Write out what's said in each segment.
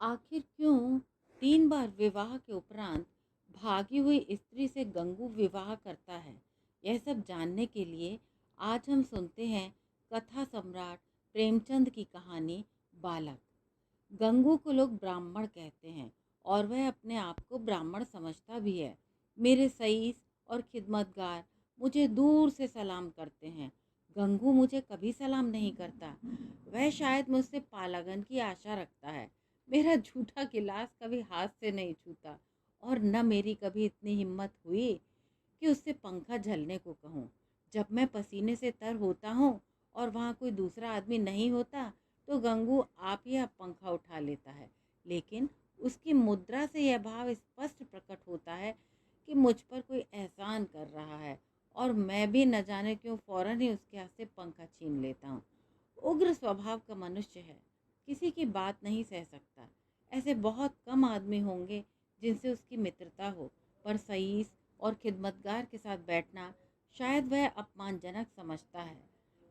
आखिर क्यों 3 बार विवाह के उपरांत भागी हुई स्त्री से गंगू विवाह करता है? यह सब जानने के लिए आज हम सुनते हैं कथा सम्राट प्रेमचंद की कहानी बालक। गंगू को लोग ब्राह्मण कहते हैं और वह अपने आप को ब्राह्मण समझता भी है। मेरे सईस और खिदमतगार मुझे दूर से सलाम करते हैं। गंगू मुझे कभी सलाम नहीं करता। वह शायद मुझसे पालागन की आशा रखता है। मेरा झूठा गिलास कभी हाथ से नहीं छूता और न मेरी कभी इतनी हिम्मत हुई कि उससे पंखा झलने को कहूँ। जब मैं पसीने से तर होता हूँ और वहाँ कोई दूसरा आदमी नहीं होता तो गंगू आप ही आप पंखा उठा लेता है, लेकिन उसकी मुद्रा से यह भाव स्पष्ट प्रकट होता है कि मुझ पर कोई एहसान कर रहा है और मैं भी न जाने क्यों फौरन ही उसके हाथ से पंखा छीन लेता हूँ। उग्र स्वभाव का मनुष्य है, किसी की बात नहीं सह सकता। ऐसे बहुत कम आदमी होंगे जिनसे उसकी मित्रता हो, पर सईस और खिदमतगार के साथ बैठना शायद वह अपमानजनक समझता है।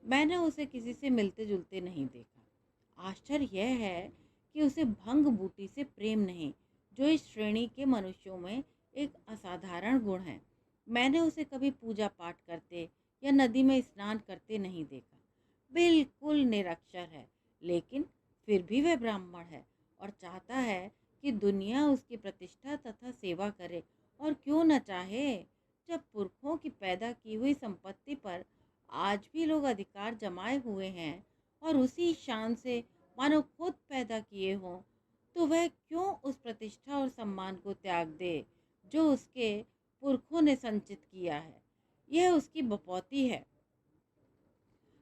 मैंने उसे किसी से मिलते जुलते नहीं देखा। आश्चर्य यह है कि उसे भंग बूटी से प्रेम नहीं, जो इस श्रेणी के मनुष्यों में एक असाधारण गुण है। मैंने उसे कभी पूजा पाठ करते या नदी में स्नान करते नहीं देखा। बिल्कुल निरक्षर है, लेकिन फिर भी वह ब्राह्मण है और चाहता है कि दुनिया उसकी प्रतिष्ठा तथा सेवा करे। और क्यों न चाहे, जब पुरखों की पैदा की हुई संपत्ति पर आज भी लोग अधिकार जमाए हुए हैं और उसी शान से मानो खुद पैदा किए हों, तो वह क्यों उस प्रतिष्ठा और सम्मान को त्याग दे जो उसके पुरखों ने संचित किया है। यह उसकी बपौती है।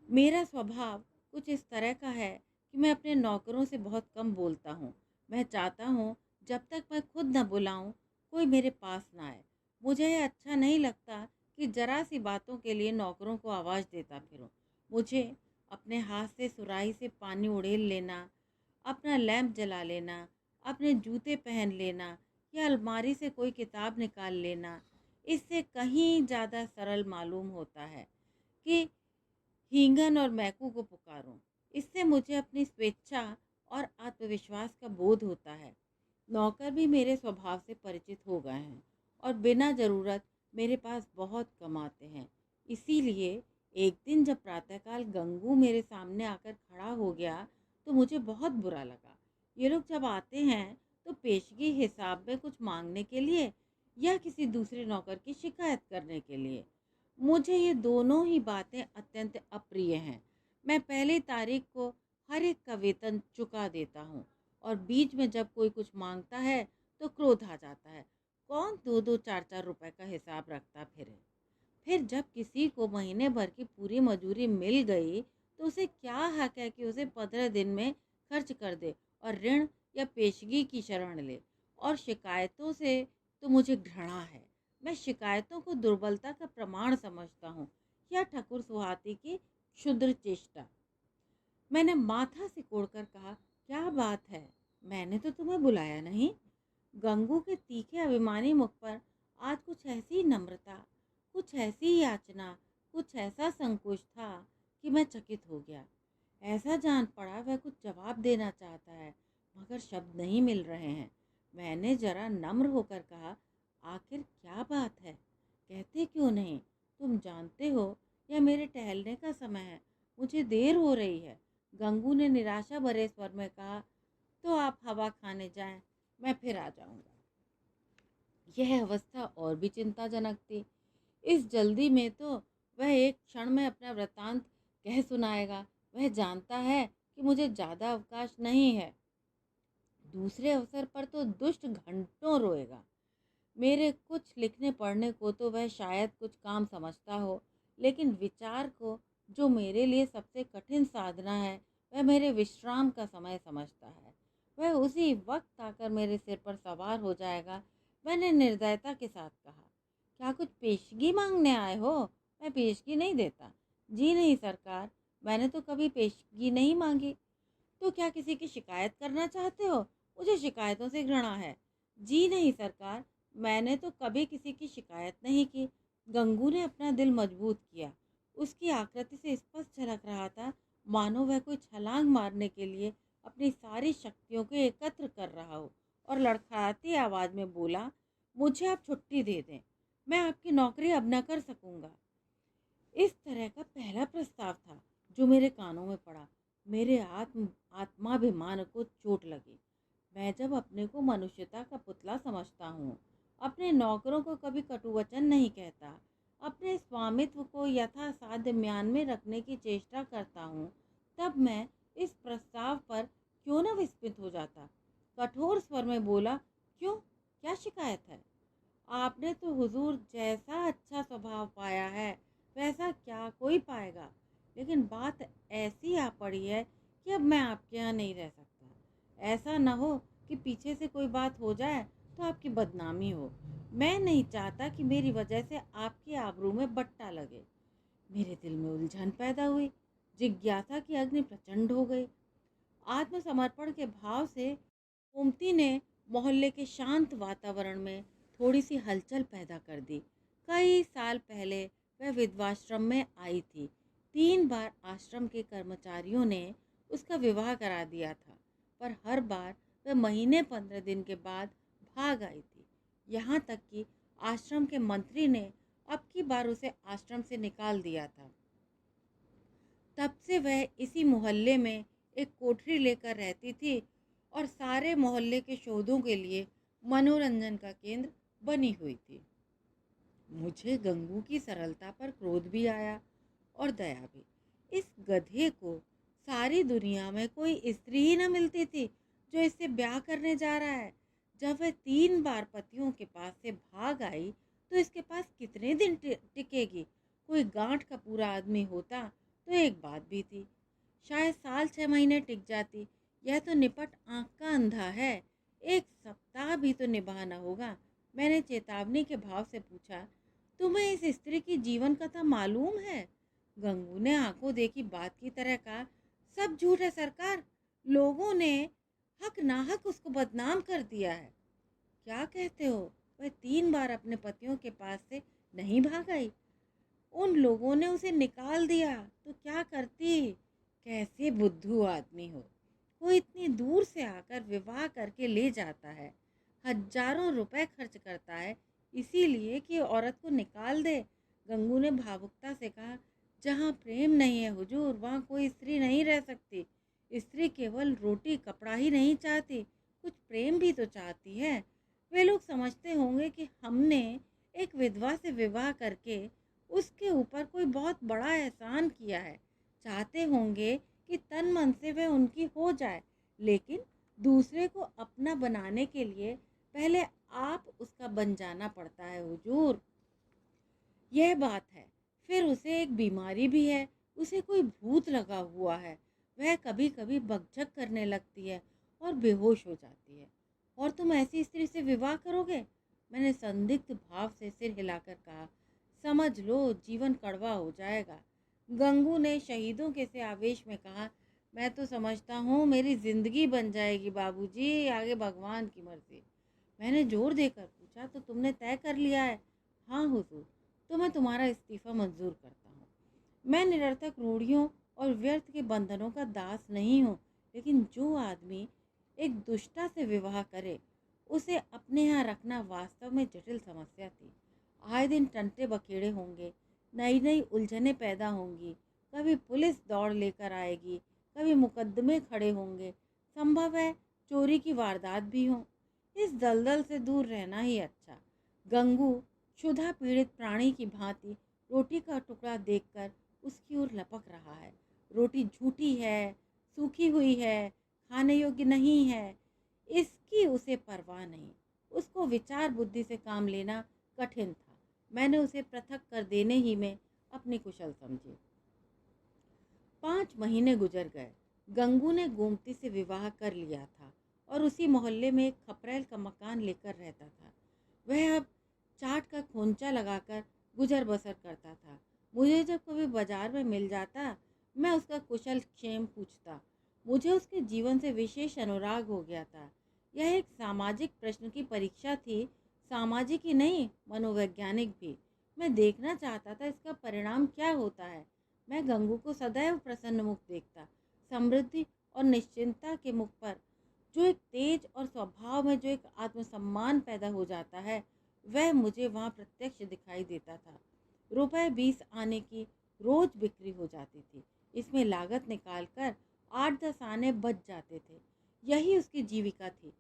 मेरा स्वभाव कुछ इस तरह का है कि मैं अपने नौकरों से बहुत कम बोलता हूँ। मैं चाहता हूँ जब तक मैं खुद न बुलाऊं कोई मेरे पास ना आए। मुझे यह अच्छा नहीं लगता कि जरा सी बातों के लिए नौकरों को आवाज़ देता फिरूं। मुझे अपने हाथ से सुराही से पानी उड़ेल लेना, अपना लैंप जला लेना, अपने जूते पहन लेना या अलमारी से कोई किताब निकाल लेना, इससे कहीं ज़्यादा सरल मालूम होता है कि हींगन और मैकू को पुकारूं। इससे मुझे अपनी स्वेच्छा और आत्मविश्वास का बोध होता है। नौकर भी मेरे स्वभाव से परिचित हो गए हैं और बिना ज़रूरत मेरे पास बहुत कम आते हैं। इसीलिए एक दिन जब प्रातःकाल गंगू मेरे सामने आकर खड़ा हो गया तो मुझे बहुत बुरा लगा। ये लोग जब आते हैं तो पेशगी हिसाब में कुछ मांगने के लिए या किसी दूसरे नौकर की शिकायत करने के लिए। मुझे ये दोनों ही बातें अत्यंत अप्रिय हैं। मैं पहली तारीख को हर एक का वेतन चुका देता हूँ और बीच में जब कोई कुछ मांगता है तो क्रोध आ जाता है। कौन 2-2 4-4 रुपए का हिसाब रखता फिर जब किसी को महीने भर की पूरी मजूरी मिल गई तो उसे क्या हक है कि उसे 15 दिन में खर्च कर दे और ऋण या पेशगी की शरण ले। और शिकायतों से तो मुझे घृणा है। मैं शिकायतों को दुर्बलता का प्रमाण समझता हूँ या ठकुर सुहाती की क्षुद्र चेष्टा। मैंने माथा सिकोड़कर कहा, क्या बात है, मैंने तो तुम्हें बुलाया नहीं। गंगू के तीखे अभिमानी मुख पर आज कुछ ऐसी नम्रता, कुछ ऐसी याचना, कुछ ऐसा संकोच था कि मैं चकित हो गया। ऐसा जान पड़ा वह कुछ जवाब देना चाहता है, मगर शब्द नहीं मिल रहे हैं। मैंने जरा नम्र होकर कहा, आखिर क्या बात है, कहते क्यों नहीं? तुम जानते हो यह मेरे टहलने का समय है, मुझे देर हो रही है। गंगू ने निराशा भरे स्वर में कहा, तो आप हवा खाने जाएं, मैं फिर आ जाऊंगा। यह अवस्था और भी चिंताजनक थी। इस जल्दी में तो वह एक क्षण में अपना वृत्तांत कह सुनाएगा। वह जानता है कि मुझे ज़्यादा अवकाश नहीं है। दूसरे अवसर पर तो दुष्ट घंटों रोएगा। मेरे कुछ लिखने पढ़ने को तो वह शायद कुछ काम समझता हो, लेकिन विचार को, जो मेरे लिए सबसे कठिन साधना है, वह मेरे विश्राम का समय समझता है। वह उसी वक्त आकर मेरे सिर पर सवार हो जाएगा। मैंने निर्दयता के साथ कहा, क्या कुछ पेशगी मांगने आए हो? मैं पेशगी नहीं देता। जी नहीं सरकार, मैंने तो कभी पेशगी नहीं मांगी। तो क्या किसी की शिकायत करना चाहते हो? मुझे शिकायतों से घृणा है। जी नहीं सरकार, मैंने तो कभी किसी की शिकायत नहीं की। गंगू ने अपना दिल मजबूत किया। उसकी आकृति से स्पष्ट झलक रहा था, मानो वह कोई छलांग मारने के लिए अपनी सारी शक्तियों को एकत्र कर रहा हो और लड़खड़ाती आवाज़ में बोला, मुझे आप छुट्टी दे दें, मैं आपकी नौकरी अब न कर सकूँगा। इस तरह का पहला प्रस्ताव था जो मेरे कानों में पड़ा। मेरे आत्माभिमान को चोट लगी। मैं जब अपने को मनुष्यता का पुतला समझता हूँ, अपने नौकरों को कभी कटु वचन नहीं कहता, अपने स्वामित्व को यथासाध्य म्यान में रखने की चेष्टा करता हूँ, तब मैं इस प्रस्ताव पर क्यों न विस्मित हो जाता। कठोर स्वर में बोला, क्यों, क्या शिकायत है? आपने तो हुजूर जैसा अच्छा स्वभाव पाया है वैसा क्या कोई पाएगा, लेकिन बात ऐसी आ पड़ी है कि अब मैं आपके यहाँ नहीं रह सकता। ऐसा न हो कि पीछे से कोई बात हो जाए तो आपकी बदनामी हो। मैं नहीं चाहता कि मेरी वजह से आपकी आबरू में बट्टा लगे। मेरे दिल में उलझन पैदा हुई, जिज्ञासा की अग्नि प्रचंड हो गई। आत्मसमर्पण के भाव से गोमती ने मोहल्ले के शांत वातावरण में थोड़ी सी हलचल पैदा कर दी। कई साल पहले वह विधवाश्रम में आई थी। 3 बार आश्रम के कर्मचारियों ने उसका विवाह करा दिया था, पर हर बार वह महीने 15 दिन के बाद भाग आई थी। यहाँ तक कि आश्रम के मंत्री ने अब की बार उसे आश्रम से निकाल दिया था। तब से वह इसी मोहल्ले में एक कोठरी लेकर रहती थी और सारे मोहल्ले के शोधों के लिए मनोरंजन का केंद्र बनी हुई थी। मुझे गंगू की सरलता पर क्रोध भी आया और दया भी। इस गधे को सारी दुनिया में कोई स्त्री ही न मिलती थी जो इससे ब्याह करने जा रहा है। जब वह 3 बार पतियों के पास से भाग आई तो इसके पास कितने दिन टिकेगी। कोई गांठ का पूरा आदमी होता तो एक बात भी थी, शायद साल 6 महीने टिक जाती। यह तो निपट आंख का अंधा है, 1 सप्ताह भी तो निभाना होगा। मैंने चेतावनी के भाव से पूछा, तुम्हें इस स्त्री की जीवन कथा मालूम है? गंगू ने आंखों देखी बात की तरह कहा, सब झूठ है सरकार। लोगों ने हक नाहक उसको बदनाम कर दिया है। क्या कहते हो? वह 3 बार अपने पतियों के पास से नहीं भाग आई। उन लोगों ने उसे निकाल दिया तो क्या करती? कैसे बुद्धू आदमी हो। कोई इतनी दूर से आकर विवाह करके ले जाता है, हजारों रुपए खर्च करता है इसीलिए कि औरत को निकाल दे। गंगू ने भावुकता से कहा, जहाँ प्रेम नहीं है हुजूर, वहाँ कोई स्त्री नहीं रह सकती। स्त्री केवल रोटी कपड़ा ही नहीं चाहती, कुछ प्रेम भी तो चाहती है। वे लोग समझते होंगे कि हमने एक विधवा से विवाह करके उसके ऊपर कोई बहुत बड़ा एहसान किया है। चाहते होंगे कि तन मन से वह उनकी हो जाए, लेकिन दूसरे को अपना बनाने के लिए पहले आप उसका बन जाना पड़ता है हुजूर। यह बात है। फिर उसे एक बीमारी भी है, उसे कोई भूत लगा हुआ है। वह कभी कभी बकझक करने लगती है और बेहोश हो जाती है। और तुम ऐसी स्त्री से विवाह करोगे? मैंने संदिग्ध भाव से सिर हिलाकर कहा, समझ लो जीवन कड़वा हो जाएगा। गंगू ने शहीदों के से आवेश में कहा, मैं तो समझता हूँ मेरी जिंदगी बन जाएगी बाबूजी, आगे भगवान की मर्जी। मैंने जोर देकर पूछा, तो तुमने तय कर लिया है? हाँ हुजूर, तो मैं तुम्हारा इस्तीफा मंजूर करता हूँ। मैं निरर्थक रूढ़ियों और व्यर्थ के बंधनों का दास नहीं हूँ, लेकिन जो आदमी एक दुष्टा से विवाह करे उसे अपने यहाँ रखना वास्तव में जटिल समस्या थी। आए दिन टंटे बखेड़े होंगे, नई नई उलझनें पैदा होंगी। कभी पुलिस दौड़ लेकर आएगी, कभी मुकदमे खड़े होंगे, संभव है चोरी की वारदात भी हो। इस दलदल से दूर रहना ही अच्छा। गंगू क्षुधा पीड़ित प्राणी की भांति रोटी का टुकड़ा देखकर उसकी ओर लपक रहा है। रोटी झूठी है, सूखी हुई है, खाने योग्य नहीं है, इसकी उसे परवाह नहीं। उसको विचार बुद्धि से काम लेना कठिन था। मैंने उसे पृथक कर देने ही में अपनी कुशल समझी। 5 महीने गुजर गए। गंगू ने गोमती से विवाह कर लिया था और उसी मोहल्ले में एक खपरेल का मकान लेकर रहता था। वह अब चाट का खोंचा लगाकर गुजर बसर करता था। मुझे जब कभी बाजार में मिल जाता, मैं उसका कुशल क्षेम पूछता। मुझे उसके जीवन से विशेष अनुराग हो गया था। यह एक सामाजिक प्रश्न की परीक्षा थी, सामाजिक ही नहीं मनोवैज्ञानिक भी। मैं देखना चाहता था इसका परिणाम क्या होता है। मैं गंगू को सदैव प्रसन्न मुख देखता, समृद्धि और निश्चिंतता के मुख पर जो एक तेज और स्वभाव में जो एक आत्मसम्मान पैदा हो जाता है, वह मुझे वहाँ प्रत्यक्ष दिखाई देता था। रुपए 20 आने की रोज बिक्री हो जाती थी। इसमें लागत निकालकर 8-10 आने बच जाते थे। यही उसकी जीविका थी।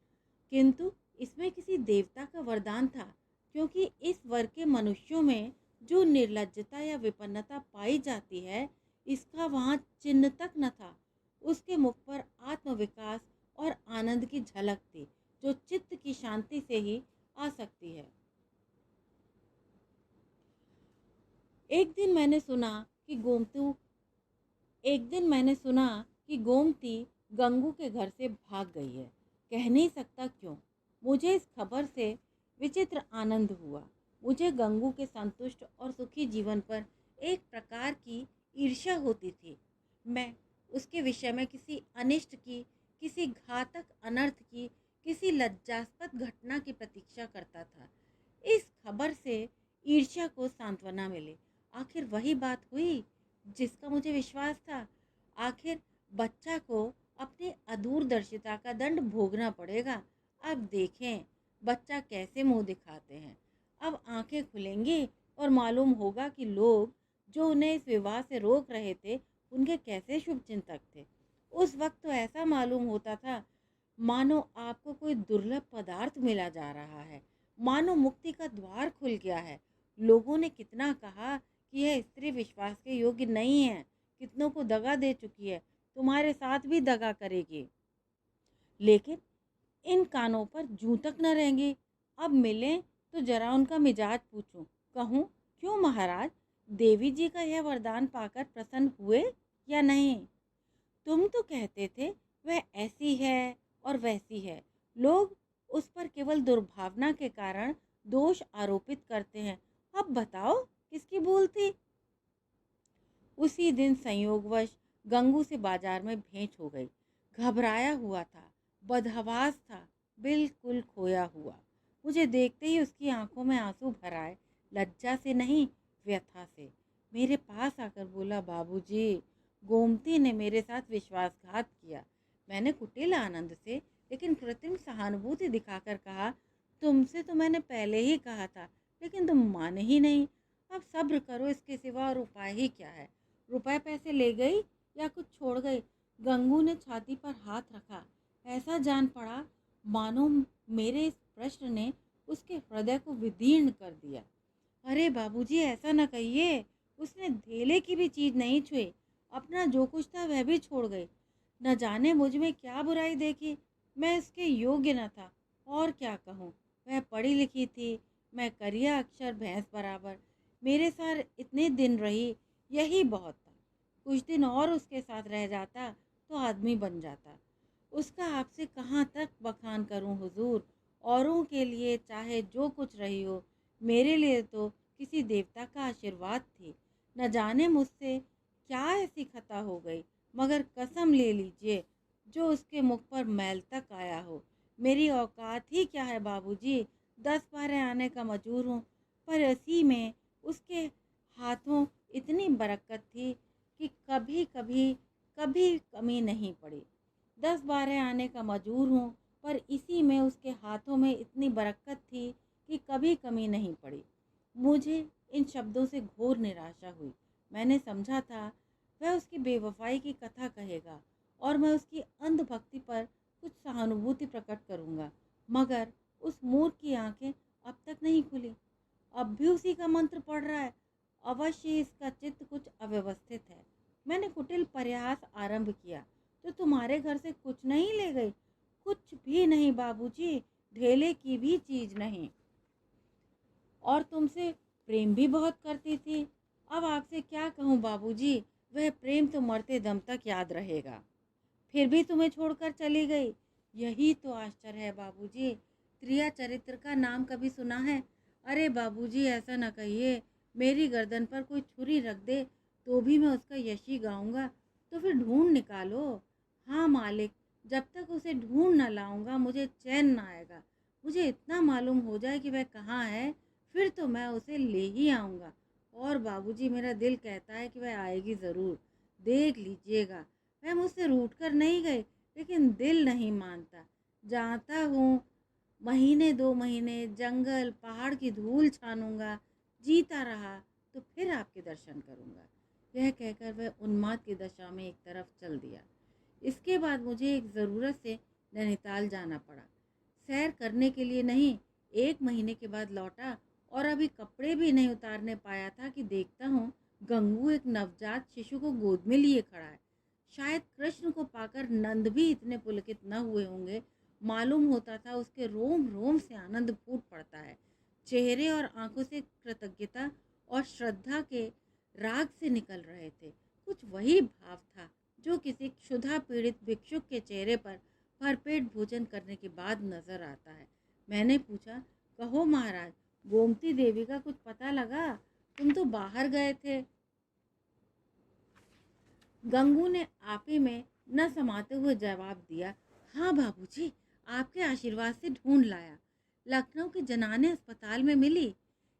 किंतु इसमें किसी देवता का वरदान था, क्योंकि इस वर्ग के मनुष्यों में जो निर्लज्जता या विपन्नता पाई जाती है, इसका वहाँ चिन्ह तक न था। उसके मुख पर आत्मविकास और आनंद की झलक थी, जो चित्त की शांति से ही आ सकती है। एक दिन मैंने सुना कि गोमती गंगू के घर से भाग गई है। कह नहीं सकता क्यों। मुझे इस खबर से विचित्र आनंद हुआ। मुझे गंगू के संतुष्ट और सुखी जीवन पर एक प्रकार की ईर्ष्या होती थी। मैं उसके विषय में किसी अनिष्ट की, किसी घातक अनर्थ की, किसी लज्जास्पद घटना की प्रतीक्षा करता था। इस खबर से ईर्ष्या को सांत्वना मिली। आखिर वही बात हुई जिसका मुझे विश्वास था। आखिर बच्चा को अपनी अदूरदर्शिता का दंड भोगना पड़ेगा। अब देखें बच्चा कैसे मुंह दिखाते हैं। अब आंखें खुलेंगी और मालूम होगा कि लोग जो उन्हें इस विवाह से रोक रहे थे, उनके कैसे शुभचिंतक थे। उस वक्त तो ऐसा मालूम होता था मानो आपको कोई दुर्लभ पदार्थ मिला जा रहा है, मानो मुक्ति का द्वार खुल गया है। लोगों ने कितना कहा कि यह स्त्री विश्वास के योग्य नहीं है, कितनों को दगा दे चुकी है, तुम्हारे साथ भी दगा करेगी। लेकिन इन कानों पर जूं तक न रहेंगी। अब मिलें तो जरा उनका मिजाज पूछूं, कहूं क्यों महाराज, देवी जी का यह वरदान पाकर प्रसन्न हुए या नहीं। तुम तो कहते थे वह ऐसी है और वैसी है। लोग उस पर केवल दुर्भावना के कारण दोष आरोपित करते हैं। अब बताओ किसकी भूल थी। उसी दिन संयोगवश गंगू से बाजार में भेंट हो गई। घबराया हुआ था, बदहवास था, बिल्कुल खोया हुआ। मुझे देखते ही उसकी आंखों में आंसू भर आए, लज्जा से नहीं, व्यथा से। मेरे पास आकर बोला, बाबूजी, गोमती ने मेरे साथ विश्वासघात किया। मैंने कुटिल आनंद से लेकिन कृत्रिम सहानुभूति दिखाकर कहा, तुमसे तो मैंने पहले ही कहा था, लेकिन तुम माने ही नहीं। अब सब्र करो, इसके सिवा और उपाय ही क्या है। रुपए पैसे ले गई या कुछ छोड़ गई। गंगू ने छाती पर हाथ रखा। ऐसा जान पड़ा मानो मेरे इस प्रश्न ने उसके हृदय को विदीर्ण कर दिया। अरे बाबूजी, ऐसा न कहिए। उसने धेले की भी चीज नहीं छुई। अपना जो कुछ था वह भी छोड़ गई। न जाने मुझ में क्या बुराई देखी। मैं इसके योग्य न था। और क्या कहूँ, वह पढ़ी लिखी थी, मैं करिया अक्षर भैंस बराबर। मेरे साथ इतने दिन रही, यही बहुत था। कुछ दिन और उसके साथ रह जाता तो आदमी बन जाता। उसका आपसे कहाँ तक बखान करूं हुजूर। औरों के लिए चाहे जो कुछ रही हो, मेरे लिए तो किसी देवता का आशीर्वाद थी। न जाने मुझसे क्या ऐसी खता हो गई, मगर कसम ले लीजिए जो उसके मुख पर मैल तक आया हो। मेरी औकात ही क्या है बाबूजी, 10-12 आने का मजूर हूँ, पर इसी में उसके हाथों इतनी बरकत थी कि कभी कमी नहीं पड़ी। 10-12 आने का मजूर हूँ, पर इसी में उसके हाथों में इतनी बरकत थी कि कभी कमी नहीं पड़ी। मुझे इन शब्दों से घोर निराशा हुई। मैंने समझा था वह उसकी बेवफाई की कथा कहेगा और मैं उसकी अंधभक्ति पर कुछ सहानुभूति प्रकट करूंगा, मगर उस मूर्ख की आंखें अब तक नहीं खुली। अब भी उसी का मंत्र पढ़ रहा है। अवश्य इसका चित्त कुछ अव्यवस्थित है। मैंने कुटिल प्रयास आरंभ किया, तो तुम्हारे घर से कुछ नहीं ले गई। कुछ भी नहीं बाबूजी, ढेले की भी चीज नहीं। और तुमसे प्रेम भी बहुत करती थी। अब आपसे क्या कहूँ बाबूजी, वह प्रेम तो मरते दम तक याद रहेगा। फिर भी तुम्हें छोड़कर चली गई। यही तो आश्चर्य है बाबूजी। त्रिया चरित्र का नाम कभी सुना है? अरे बाबूजी, ऐसा न कहिए। मेरी गर्दन पर कोई छुरी रख दे तो भी मैं उसका यश ही गाऊंगा। तो फिर ढूंढ निकालो। हाँ मालिक, जब तक उसे ढूंढ न लाऊंगा मुझे चैन न आएगा। मुझे इतना मालूम हो जाए कि वह कहाँ है, फिर तो मैं उसे ले ही आऊँगा। और बाबूजी, मेरा दिल कहता है कि वह आएगी ज़रूर। देख लीजिएगा, वह मुझसे रूठ कर नहीं गए, लेकिन दिल नहीं मानता। जाता हूँ, महीने 2 महीने जंगल, पहाड़ की धूल छानूँगा, जीता रहा तो फिर आपके दर्शन करूँगा। यह कहकर वह उन्माद की दशा में एक तरफ चल दिया। इसके बाद मुझे एक ज़रूरत से नैनीताल जाना पड़ा। सैर करने के लिए नहीं, 1 महीने के बाद लौटा और अभी कपड़े भी नहीं उतारने पाया था कि देखता हूँ गंगू एक नवजात शिशु को गोद में लिए खड़ा है। शायद कृष्ण को पाकर नंद भी इतने पुलकित न हुए होंगे। मालूम होता था उसके रोम रोम से आनंद फूट पड़ता है। चेहरे और आंखों से कृतज्ञता और श्रद्धा के राग से निकल रहे थे। कुछ वही भाव था जो किसी क्षुधा पीड़ित भिक्षुक के चेहरे पर भरपेट भोजन करने के बाद नजर आता है। मैंने पूछा, कहो महाराज, गोमती देवी का कुछ पता लगा? तुम तो बाहर गए थे। गंगू ने आपे में न समाते हुए जवाब दिया, हाँ बाबूजी, आपके आशीर्वाद से ढूंढ लाया। लखनऊ के जनाने अस्पताल में मिली।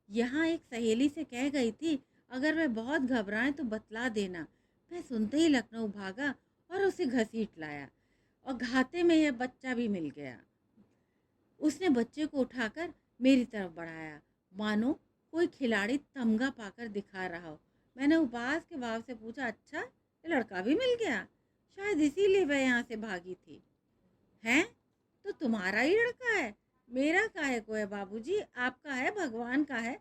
यहाँ एक सहेली से कह गई थी, अगर वह बहुत घबराए तो बतला देना। मैं सुनते ही लखनऊ भागा और उसे घसीट लाया और घाते में यह बच्चा भी मिल गया। उसने बच्चे को उठाकर मेरी तरफ बढ़ाया, मानो कोई खिलाड़ी तमगा पाकर दिखा रहा हो। मैंने उपहास के भाव से पूछा, अच्छा, ये लड़का भी मिल गया? शायद इसीलिए वह यहाँ से भागी थी। हैं? तो तुम्हारा ही लड़का है? मेरा काहे को है बाबूजी, आपका है, भगवान का है।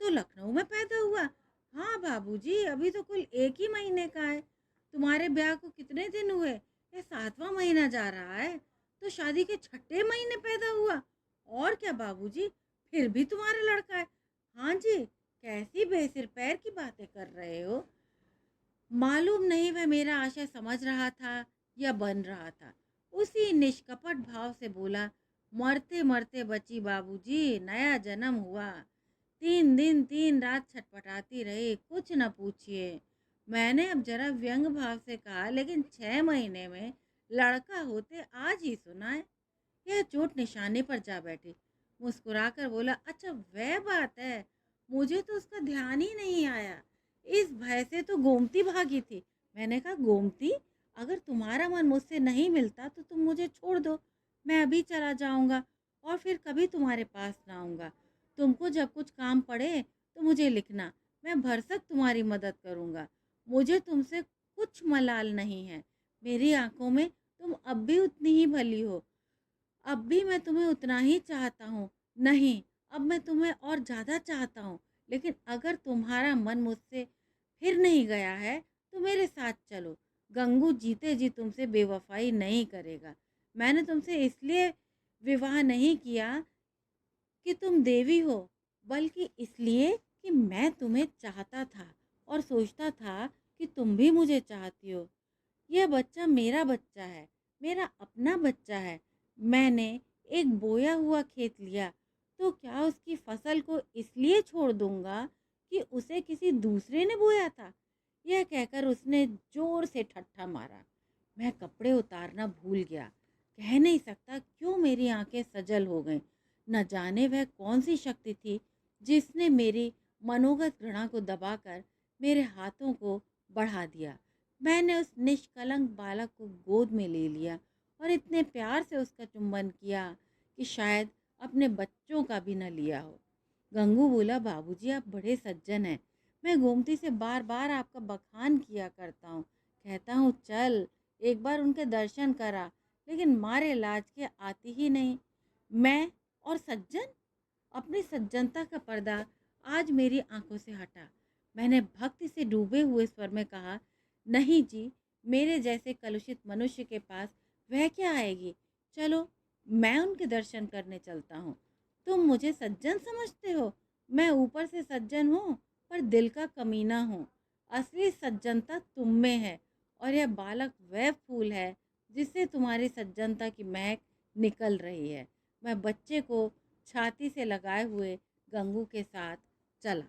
तो लखनऊ में पैदा हुआ? हाँ बाबूजी, अभी तो कुल 1 ही महीने का है। तुम्हारे ब्याह को कितने दिन हुए? ये 7वां महीना जा रहा है। तो शादी के 6ठे महीने पैदा हुआ। और क्या बाबूजी, फिर भी तुम्हारा लड़का है? हाँ जी। कैसी बेसिर पैर की बातें कर रहे हो? मालूम नहीं वह मेरा आशय समझ रहा था या बन रहा था। उसी निष्कपट भाव से बोला, मरते मरते बची बाबूजी, नया जन्म हुआ। 3 दिन 3 रात छटपटाती रही, कुछ न पूछिए। मैंने अब जरा व्यंग भाव से कहा, लेकिन 6 महीने में लड़का होते आज ही सुना है। यह चोट निशाने पर जा बैठी। मुस्कुराकर बोला, अच्छा वह बात है, मुझे तो उसका ध्यान ही नहीं आया। इस भय से तो गोमती भागी थी। मैंने कहा, गोमती, अगर तुम्हारा मन मुझसे नहीं मिलता तो तुम मुझे छोड़ दो, मैं अभी चला जाऊंगा और फिर कभी तुम्हारे पास ना आऊंगा। तुमको जब कुछ काम पड़े तो मुझे लिखना, मैं भरसक तुम्हारी मदद करूंगा। मुझे तुमसे कुछ मलाल नहीं है। मेरी आंखों में तुम अब भी उतनी ही भली हो। अब भी मैं तुम्हें उतना ही चाहता हूँ। नहीं, अब मैं तुम्हें और ज़्यादा चाहता हूँ। लेकिन अगर तुम्हारा मन मुझसे फिर नहीं गया है तो मेरे साथ चलो। गंगू जीते जी तुमसे बेवफाई नहीं करेगा। मैंने तुमसे इसलिए विवाह नहीं किया कि तुम देवी हो, बल्कि इसलिए कि मैं तुम्हें चाहता था और सोचता था कि तुम भी मुझे चाहती हो। यह बच्चा मेरा बच्चा है, मेरा अपना बच्चा है। मैंने एक बोया हुआ खेत लिया तो क्या उसकी फसल को इसलिए छोड़ दूंगा कि उसे किसी दूसरे ने बोया था? यह कहकर उसने जोर से ठट्ठा मारा। मैं कपड़े उतारना भूल गया। कह नहीं सकता क्यों मेरी आंखें सजल हो गईं। न जाने वह कौन सी शक्ति थी जिसने मेरी मनोगत घृणा को दबाकर मेरे हाथों को बढ़ा दिया। मैंने उस निष्कलंक बालक को गोद में ले लिया और इतने प्यार से उसका चुंबन किया कि शायद अपने बच्चों का भी न लिया हो। गंगू बोला, बाबूजी आप बड़े सज्जन हैं। मैं गोमती से बार बार आपका बखान किया करता हूँ, कहता हूँ चल एक बार उनके दर्शन करा, लेकिन मारे लाज के आती ही नहीं। मैं और सज्जन? अपनी सज्जनता का पर्दा आज मेरी आंखों से हटा। मैंने भक्ति से डूबे हुए स्वर में कहा, नहीं जी, मेरे जैसे कलुषित मनुष्य के पास वह क्या आएगी। चलो मैं उनके दर्शन करने चलता हूँ। तुम मुझे सज्जन समझते हो? मैं ऊपर से सज्जन हूँ पर दिल का कमीना हूँ। असली सज्जनता तुम में है और यह बालक वह फूल है जिससे तुम्हारी सज्जनता की महक निकल रही है। मैं बच्चे को छाती से लगाए हुए गंगू के साथ चला।